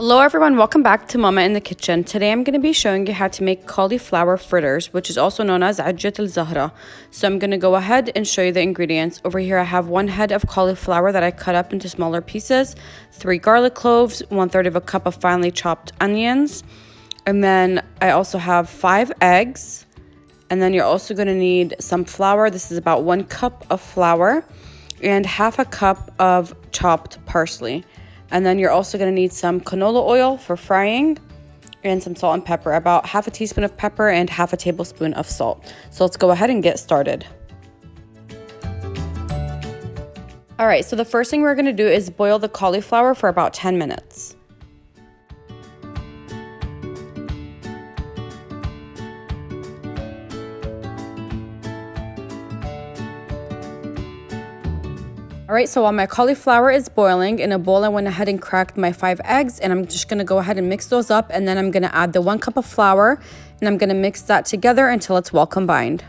Hello everyone, welcome back to Mama in the Kitchen. Today I'm going to be showing you how to make cauliflower fritters, which is also known as عجة الزهرة. So I'm going to go ahead and show you the ingredients. Over here I have 1 head of cauliflower that I cut up into smaller pieces, 3 garlic cloves, 1/3 of a cup of finely chopped onions, and then I also have 5 eggs. And then you're also going to need some flour. This is about 1 cup of flour and half a cup of chopped parsley. And then you're also going to need some canola oil for frying and some salt and pepper, about half a teaspoon of pepper and half a tablespoon of salt. So let's go ahead and get started. All right, so the first thing we're going to do is boil the cauliflower for about 10 minutes. Alright, so while my cauliflower is boiling, in a bowl I went ahead and cracked my 5 eggs, and I'm just going to go ahead and mix those up, and then I'm going to add the 1 cup of flour, and I'm going to mix that together until it's well combined.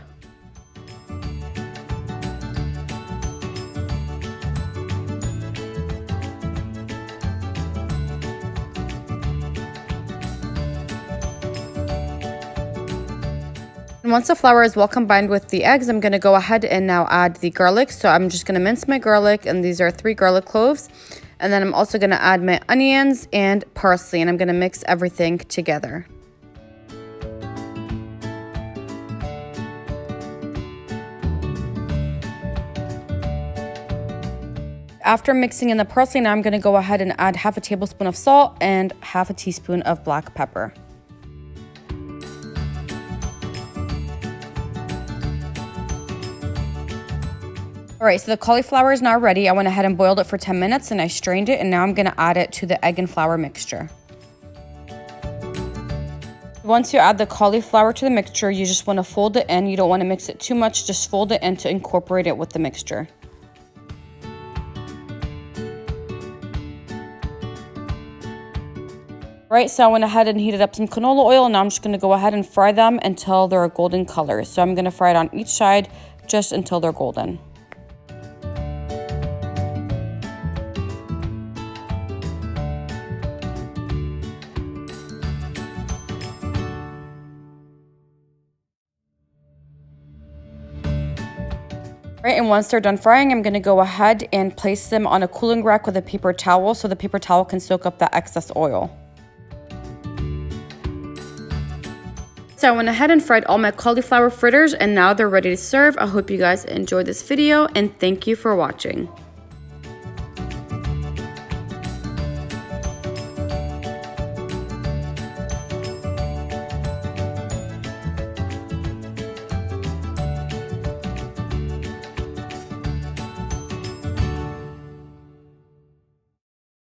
And once the flour is well combined with the eggs, I'm going to go ahead and now add the garlic. So I'm just going to mince my garlic, and these are 3 garlic cloves. And then I'm also going to add my onions and parsley, and I'm going to mix everything together. After mixing in the parsley, now I'm going to go ahead and add half a tablespoon of salt and half a teaspoon of black pepper. Alright, so the cauliflower is now ready. I went ahead and boiled it for 10 minutes and I strained it, and now I'm going to add it to the egg and flour mixture. Once you add the cauliflower to the mixture, you just want to fold it in. You don't want to mix it too much, just fold it in to incorporate it with the mixture. Alright, so I went ahead and heated up some canola oil, and now I'm just going to go ahead and fry them until they're a golden color. So I'm going to fry it on each side just until they're golden. Right, and once they're done frying, I'm going to go ahead and place them on a cooling rack with a paper towel so the paper towel can soak up that excess oil. So I went ahead and fried all my cauliflower fritters, and now they're ready to serve. I hope you guys enjoyed this video, and thank you for watching.